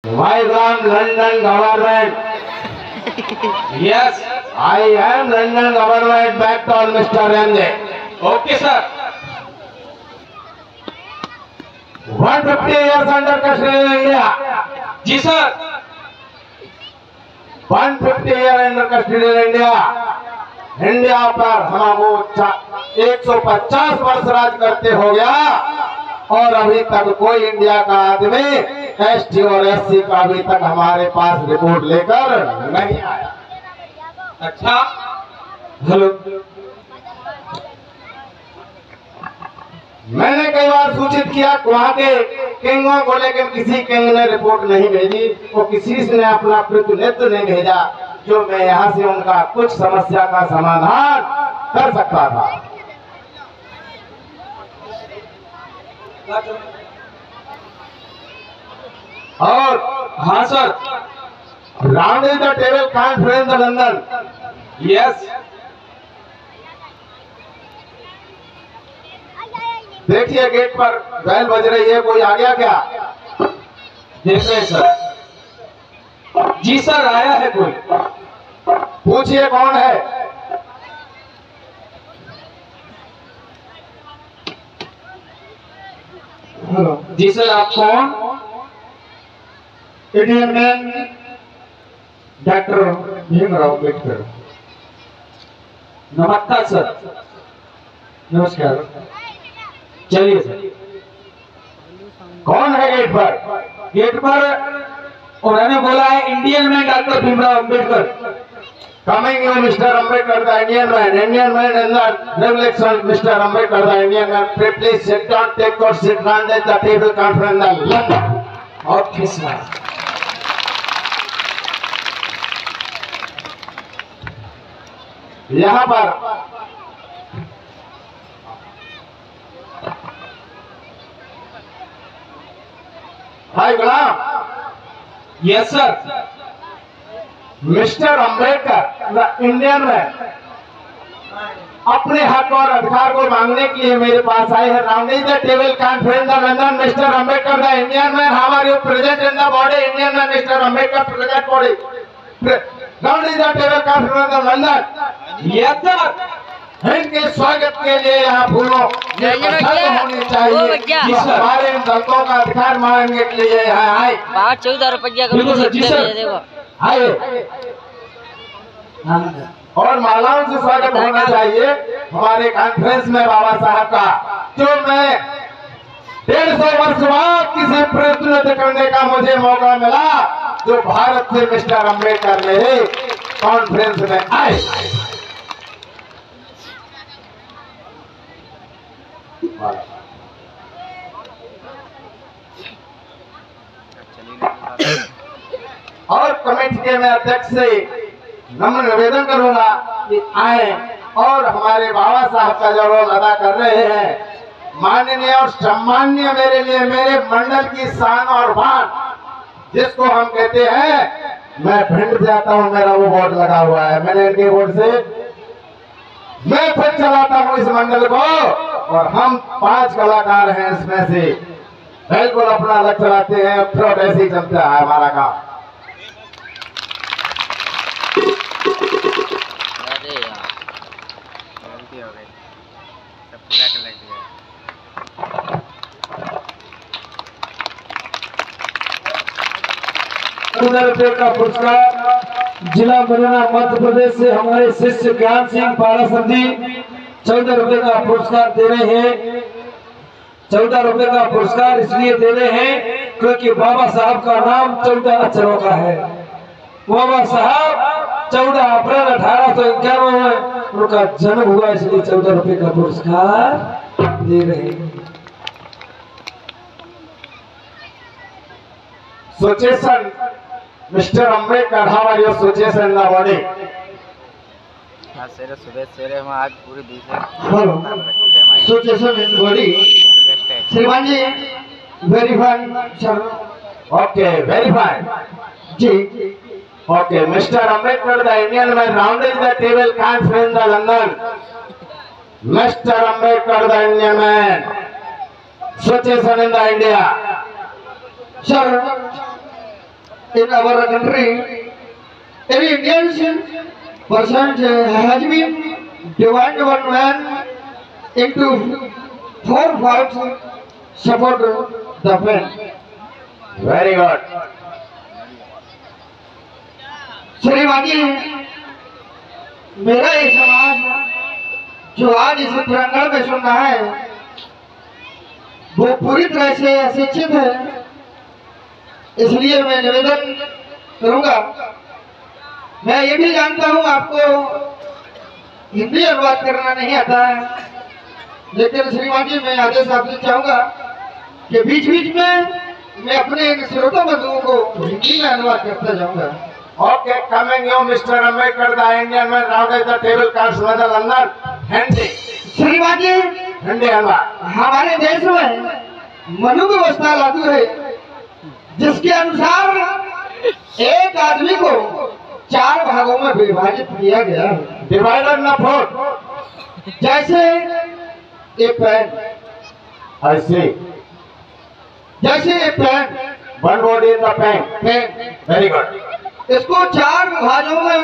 Vice London government. Yes. I am London government backed on Mr. Rande. Okay, sir. 150 years under custody in India. जी sir. 150 years under custody in India. India पर हम वो 150 वर्ष राज करते हो गया और अभी तक कोई इंडिया का आदमी एसटी और एससी का अभी तक हमारे पास रिपोर्ट लेकर नहीं आया. अच्छा. हेलो, मैंने कई बार सूचित किया वहां के किंगों को, लेकिन किसी किंग ने रिपोर्ट नहीं भेजी. वो किसी ने अपना प्रतिनिधित्व नहीं भेजा जो मैं यहाँ से उनका कुछ समस्या का समाधान कर सकता था. और हाँ sir. Round the table conference London. Yes. देखिए गेट पर बैल बज रही है, कोई आ गया क्या? देख रहे हैं सर. जी सर, आया है कोई. पूछिए कौन है. हेलो जी सर, आप कौन? Indian man doctor Bhimrao Ambedkar. नमस्कार सर. नमस्कार. चलिए सर. कौन है गेट पर? गेट पर उन्होंने बोला है Indian man doctor Bhimrao Ambedkar. Coming you, Mr. Ambedkar, the Indian man in the revolution, Mr. Ambedkar, the Indian man. Please sit down, take your seat, round at the table conference in London. Okay sir. यहाँ पर भाई गुलाम. Yes sir. Mister Ambedkar the Indian man अपने हक और अधिकार को मांगने के लिए मेरे पास आए हैं. Rounding the table conference the London. Mister Ambedkar the Indian man, how are you present in the body? Indian man mister Ambedkar present body. Rounding the table conference the London. Yes sir. इनके स्वागत के लिए यहाँ फूलों होनी चाहिए. हमारे इन दंतों का अधिकार मांगने के लिए यहाँ आए. 14 बिल्कुल सर. जी सर. देखो आए और मालाओं से स्वागत होना चाहिए हमारे कॉन्फ्रेंस में बाबा साहब का, जो मैं 150 वर्ष बाद किसी प्रतिनिधित्व करने का मुझे मौका मिला, जो भारत से मिस्टर अम्बेडकर मेरे कॉन्फ्रेंस में आए. और कमेटी के मैं अध्यक्ष से नम्र निवेदन करूंगा कि आए और हमारे बाबा साहब का जो रोल अदा कर रहे हैं, माननीय और सम्माननीय मेरे लिए, मेरे मंडल की शान और बात, जिसको हम कहते हैं, मैं भिंड से आता हूं, मेरा वो बोर्ड लगा हुआ है, मैंने इनके बोर्ड से मैं फिर चलाता हूं इस मंडल को. और हम 5 कलाकार हैं इसमें से, बिल्कुल अपना अलग चलाते हैं, फ्रॉड ऐसे ही चलता है हमारा काम. अरे यार गलती हो गई, सब पूरा कर लग दिया. 1000 रुपये का पुरस्कार जिला मुरैना मध्य प्रदेश से हमारे शिष्य ज्ञान सिंह पारासंधी 14 रुपये का पुरस्कार दे रहे हैं. 14 रुपये का पुरस्कार इसलिए दे रहे हैं क्योंकि बाबा साहब का नाम 14 अक्षरों का है. बाबा साहब 14 अप्रैल 1891 में उनका जन्म हुआ, इसलिए 14 रुपये का पुरस्कार दे रहे हैं. Association, Mr. Ambedkar, how are you? Association the body. आज सवेरे हम आज पूरी दूसरे Association in body. श्रीमान जी, very fine, sir. Okay, very fine. Ji. Okay, Mr. Ambedkar, the Indian man, rounding the table conference in London. Mr. Ambedkar, the Indian man, Association in the India. Sir, in our country, every Indian person has been divided one man into four parts. Support the friend. Very good. श्रीमानी, मेरा ये समाज जो आज इस प्रांगण में सुन रहा है वो पूरी तरह से अशिक्षित है, इसलिए मैं निवेदन करूंगा। मैं ये भी जानता हूं आपको हिंदी अनुवाद करना नहीं आता है, लेकिन श्रीमान जी मैं आदेश आपसे चाहूंगा कि बीच बीच में मैं अपने श्रोता बंधुओं को हिंदी में अनुवाद करता जाऊंगा। Okay, coming you, Mr. Ambedkar, the Indian man, round is the table cards with the London. Hindi. श्रीमान जी, हिंदी अनुवाद। हमारे देश में मनु व्यवस्था लागू है, जिसके अनुसार एक आदमी को 4 भागों में विभाजित किया गया है। Divided na four. जैसे एक पैन, I see. जैसे एक pan, One word in the pen. Pan, Very good. इसको 4 भागों में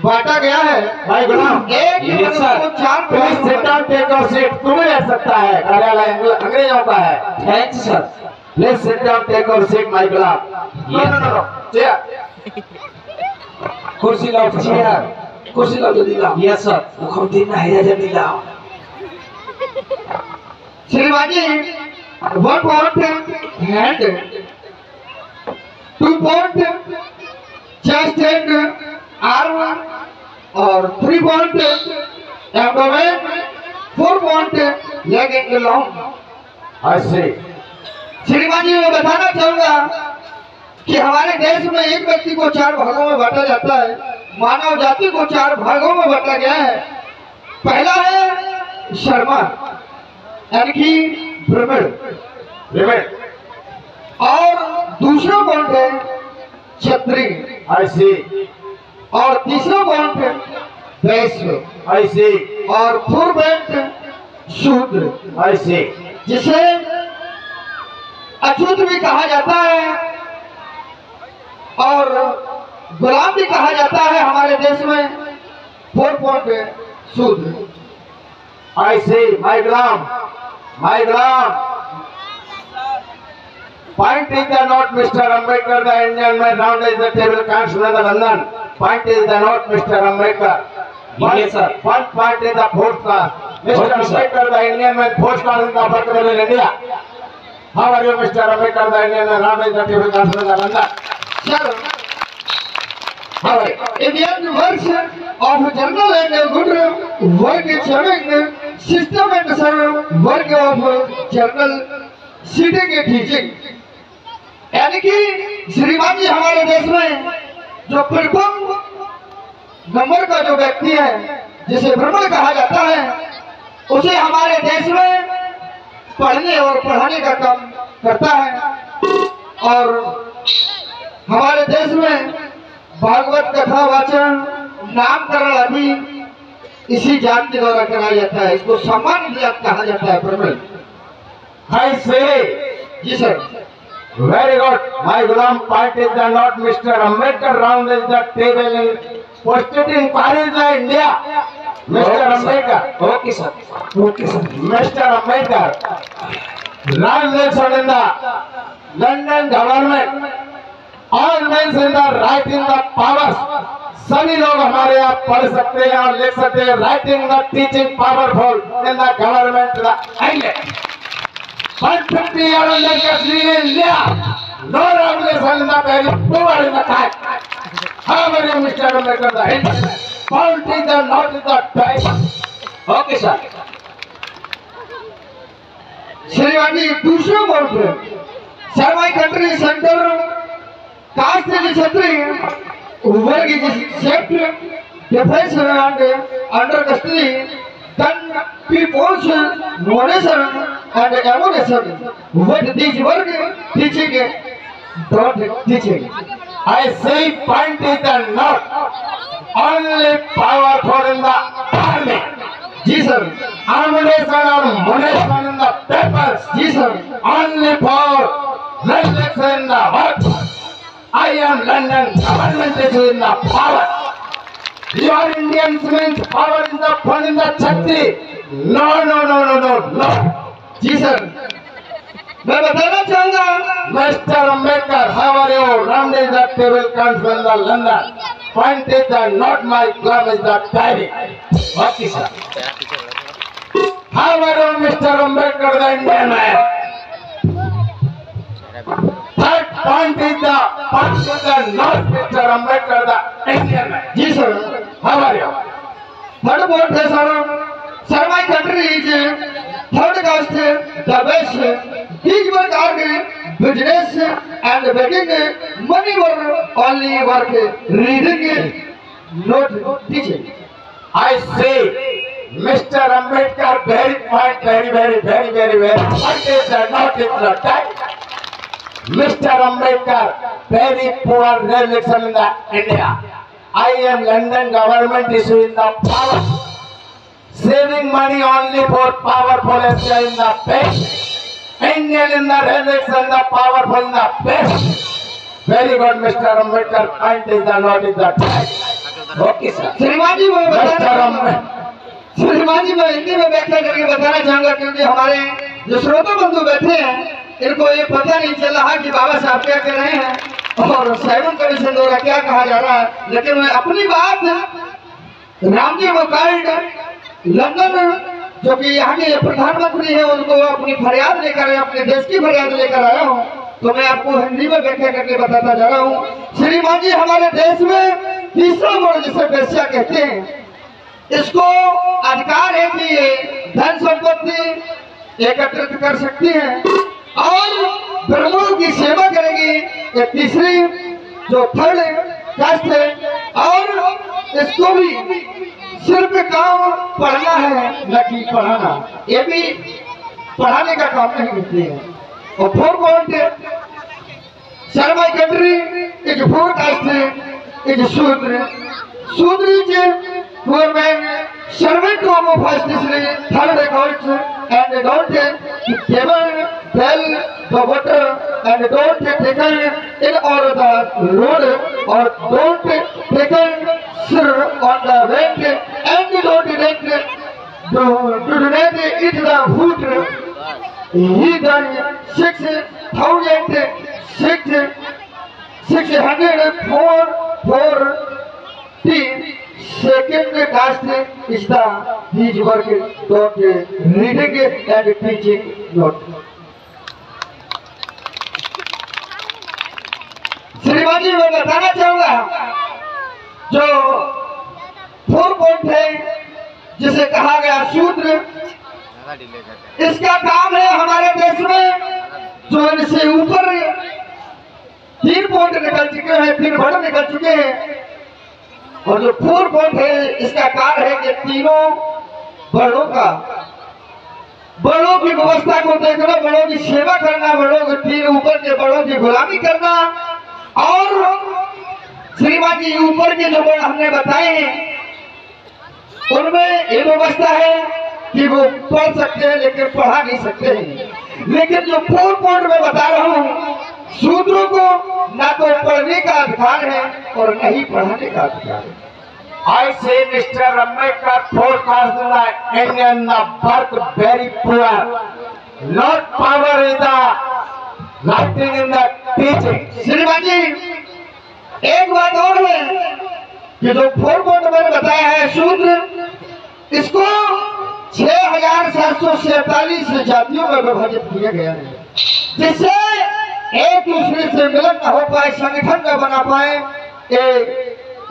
बांटा गया है। भाई गुलाम, एक ही yes, मनु sir. को 4 Please sit down, take your seat. तुम्हें रह सकता है, कार्यालय अंग्रेजों का है। Thanks sir. Please sit down, take your seat, my Ghulam. No. Chair. कुर्सी लाओ, कुर्सी लाओ, जल्दी लाओ। Yes sir. मुखम देना है, जल्दी लाओ। श्रीमान जी, 1 point hand, 2 point chest and arm, और 3 point abdomen, 4 point leg and long। I see. श्रीमान जी, मैं बताना चाहूंगा कि हमारे देश में एक व्यक्ति को 4 भागों में बांटा जाता है, मानव जाति को 4 भागों में बांटा गया है। पहला है शर्मा, यानी कि ब्राह्मण, Limit. और दूसरा पॉइंट है क्षत्रिय, I see. और तीसरा पॉइंट है वैश्य, I see. और 4 पॉइंट शूद्र, I see. जिसे अछूत भी कहा जाता है और गुलाम भी कहा जाता है हमारे देश में। 4 पॉइंट शूद्र। I see. My Ghulam. My Ghulam. Point is the note, Mr. Ambedkar, the Indian man, round is the table cards with the London. Point is the note, Mr. Ambedkar. Yes, sir. One point is the fourth class. Mr. Okay, sir. Ambedkar, the Indian man, fourth class in the upper level in India. How are you, Mr. Ambedkar, the Indian man, round is the table cards with the London? Sir, Indian works of journal and good work is having system and sir work of journal sitting and teaching। यानी कि श्रीमान जी, हमारे देश में जो प्रथम number का जो व्यक्ति है, जिसे ब्राह्मण कहा जाता है, उसे हमारे देश में पढ़ने और पढ़ाने का काम करता है। और हमारे देश में भागवत कथा वाचन, नामकरण आदि इसी जात के द्वारा कराया जाता है। इसको सम्मान जात कहा जाता है, ब्राह्मण। I say. जी sir. Very good. My Gulam, point is the note, Mr. Ambedkar, round is the table in posted in Paris, India. Mr. Ambedkar. Okay sir, okay sir. Mr. Ambedkar, round is in the London government. All men in the right in the powers. सभी लोग हमारे यहाँ पढ़ सकते हैं और लिख सकते हैं। Writing the teaching powerful in the government, the England. 150 years under Kashmir in India. No regulation in the very poor in the time. How are you, Mr. Ambedkar, the Indian? Politics are not in the time. Okay sir. श्रीमान जी, दूसरा point sir, my country centre caste and Kshatriya varg is safe defence and under custody then people's donation and evolution with this work teaching don't teaching। I say point is the not only powerful in the army. जी sir. Ammunition or munition in the papers. जी sir. Only for rejection in the work. I am London government is in the power. Your Indians means power in the fun in the chhatri. No, no, no, no, no, no. Ji sir, मैं बताना चाहूंगा Mr. Ambedkar, how are you? Round is the table comes from the London. Point is the not my club is the diary. Okay, sir. तेरा पीछे हो रहा How are you, Mr. Ambedkar, the Indian man? Third point is the point is the not Mr. Ambedkar, the Indian man. जी sir, How are you? Third point है sir, sir my country is third caste the best teach work out business and making money work only work reading not teaching. I say, Mr. Ambedkar, very point, very, very, very, very, very. What is the not is the time? Mr. Ambedkar, very poor relation in the India. I am London government issue in the power. Saving money only for powerful area in the best. Indian in the relation, the powerful in the best. Very good, Mr. Ambedkar. Point is the not is the time. Okay, sir. श्रीमान जी मैं Mr. बताना Ambedkar. श्रीमान जी मैं हिंदी में व्याख्या करके बताना चाहूंगा, क्योंकि हमारे जो श्रोता बंधु बैठे हैं इनको ये पता नहीं चल रहा कि बाबा साहब क्या कह रहे हैं और साइमन कमीशन द्वारा क्या कहा जा रहा है. लेकिन मैं अपनी बात रामजी मुकाल्ड लंदन जो कि यहाँ के प्रधानमंत्री हैं उनको अपनी फरियाद लेकर अपने देश की फरियाद लेकर आया हूँ, तो मैं आपको हिंदी में व्याख्या करके बताता जा रहा हूँ. श्रीमान जी, हमारे देश में तीसरा वर्ग जिसे वेश्या कहते हैं, इसको अधिकार है कि ये धन संपत्ति एकत्रित कर सकती है और ब्राह्मणों की सेवा करेगी. ये तीसरी जो थर्ड कास्ट है, और इसको भी सिर्फ काम पढ़ना है न कि पढ़ाना, ये भी पढ़ाने का काम नहीं करती है. और four point sir my country is four caste is शूद्र. शूद्र is poor man, servant of first third accounts, and don't table, bell, the water, and don't take in or the road, or don't take sir on the rent, and don't rent do not eat the food. He done 6,640 second caste is the his work not reading and teaching not. श्रीमान जी मैं बताना चाहूंगा जो 4 point है जिसे कहा गया शूद्र, ज़्यादा डिले करते इसका काम है हमारे देश में जो इनसे ऊपर 3 पॉइंट निकल चुके हैं, 3 वर्ड निकल चुके हैं, और जो 4 पॉइंट है इसका कार्य है कि तीनों वर्णों का बड़ों की व्यवस्था को देखना, बड़ों की सेवा करना, बड़ों के 3 ऊपर के बड़ों की गुलामी करना. और श्रीमान जी ऊपर के जो बड़ हमने बताए हैं उनमें ये व्यवस्था है कि वो पढ़ सकते हैं लेकिन पढ़ा नहीं सकते हैं. लेकिन जो 4 पॉइंट में बता रहा हूँ, शूद्रों को ना तो पढ़ने का अधिकार है और न ही पढ़ाने का अधिकार है. I say Mr. Ambedkar forecast the Indian the birth very poor. Not power in the writing in the teaching. श्रीमान जी एक बात और है कि जो 4 पॉइंट मैंने बताया है शूद्र, इसको 6,747 जातियों में विभाजित किया गया है, जिससे एक दूसरे से मिलन न हो पाए, संगठन न बना पाए.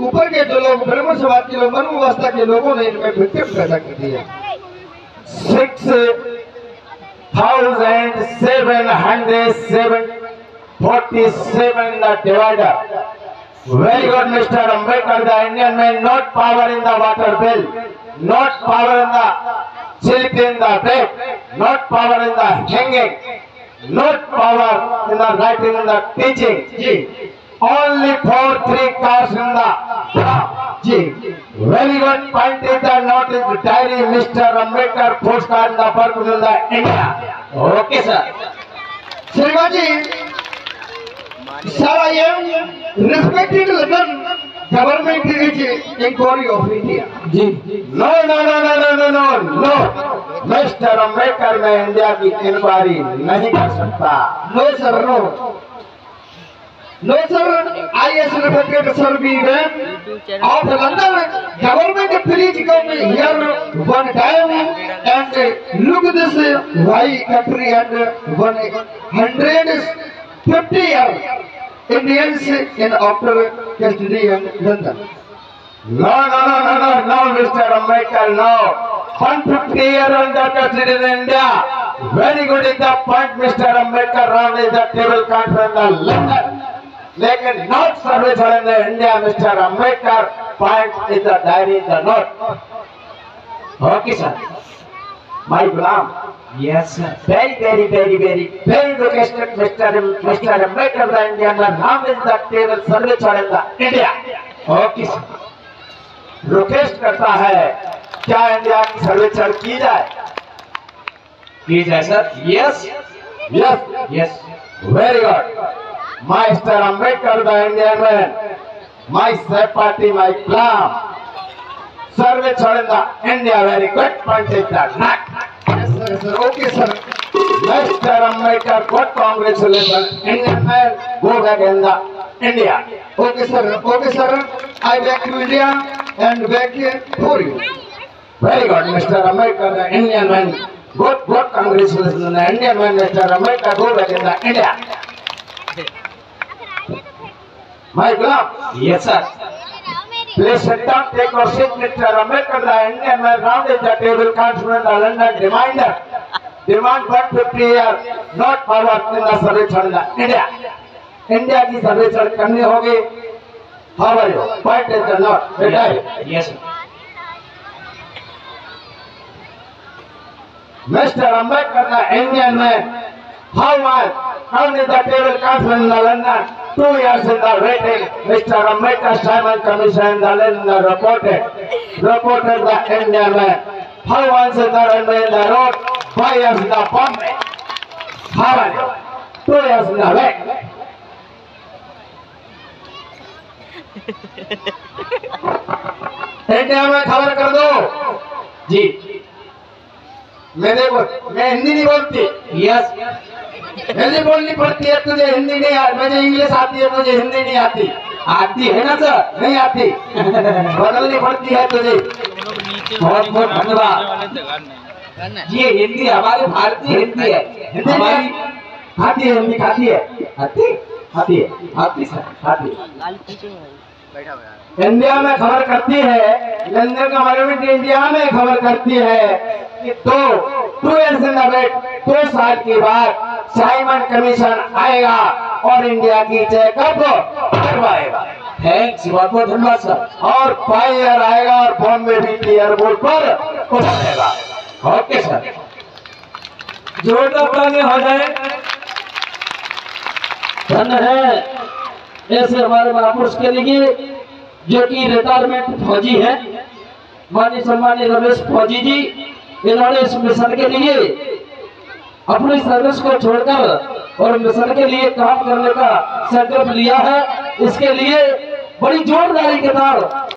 ऊपर के जो लोग ब्राह्मण समाज के लोग, मनु अवस्था के लोगों ने इनमें विकृत पैदा कर दिया. 6,747 the divider. Very good, Mr. Ambedkar, the Indian man, not power in the water bill, not power in the silk in the bed, not power in the hanging, not power in the writing in the teaching. Only 4-3 cars in the very good point is the not is diary Mr. Ambedkar postcard in the birth in the India. Okay, sir. श्रीमान जी Sir, I am respected London government is inquiry of India. जी no no no no no no no no mister Ambedkar, मैं India की inquiry नहीं कर सकता। No, sir, no. No, sir, I as respected sir be them of London government please come here one time and look this why country and 150 year Indians in after custody in London. No no no no no no Mr. Ambedkar, no 150 year under custody in India. Very good is the point Mr. Ambedkar round is the table conference in London, लेकिन not सर्वे छोड़ेंगे India. Mister Ambedkar point is the diary the note. Okay sir, my Ghulam. Yes sir. Very, very, very, very, very requested Mr. Ambedkar, the Indian नाम is the table सर्वे छोड़ेंगे India. Okay sir. Request करता है क्या India की सर्वेक्षण की जाए? की जाए sir. Yes yes yes. Very good Mr. Ambedkar, the Indian man, my party, my plan, सर्वे छोड़ेंगे India. Very good point is that. Yes, sir. Okay, sir. Mr. Ambedkar, good congratulations, Indian man, go back in the India. Okay, sir. Okay, sir. I back to India and back here for you. Very good, Mr. Ambedkar, the Indian man, good congratulations, the Indian man, Mr. Ambedkar, go back in the India. My gulam, yes sir. please sit down, take your seat, Mr. Ambedkar, the Indian man, round is the table conference, the London reminder, demand 150 year, not power in the सर्वेक्षण in India. India की सर्वेक्षण करनी होगी। How are you? Point is the not. Yes sir. Mr. Ambedkar, the Indian man, how much? How is the table conference in the London? 2 years in the waiting. Mr. Ambedkar Simon Commission in the London reported the Indian man. How once in the runway in the road? 5 years in the Bombay. How are you? 2 years in the wait. India में खबर कर दो जी। मैं हिंदी नहीं बोलती। Yes. Hindi बोलनी पड़ती है तुझे, हिंदी नहीं आती। मुझे इंग्लिश आती है, मुझे हिंदी नहीं आती। आती है ना सर? नहीं आती, बदलनी पड़ती है तुझे। बहुत बहुत धन्यवाद। ये हिंदी हमारी भारतीय हिंदी है। हिंदी हमारी आती है, हिंदी खाती है, आती आती है, आती सर। आती है। बैठा हुआ है। इंडिया में खबर करती है, लंदन गवर्नमेंट इंडिया में खबर करती है कि 2 years in the wait, 2 साल के बाद साइमन कमीशन आएगा और इंडिया की चेकअप करवाएगा। थैंक्स, बहुत बहुत धन्यवाद सर। और 5 year आएगा और बॉम्बे भी एयरपोर्ट पर उतारेगा। Okay sir. जोरदार तालियां हो जाए। धन्य है ऐसे हमारे महापुरुष के लिए जो कि रिटायरमेंट फौजी है, माननीय सम्मानीय रमेश फौजी जी। इन्होंने इस मिशन के लिए अपनी सर्विस को छोड़कर और मिशन के लिए काम करने का संकल्प लिया है। इसके लिए बड़ी जोरदारी के साथ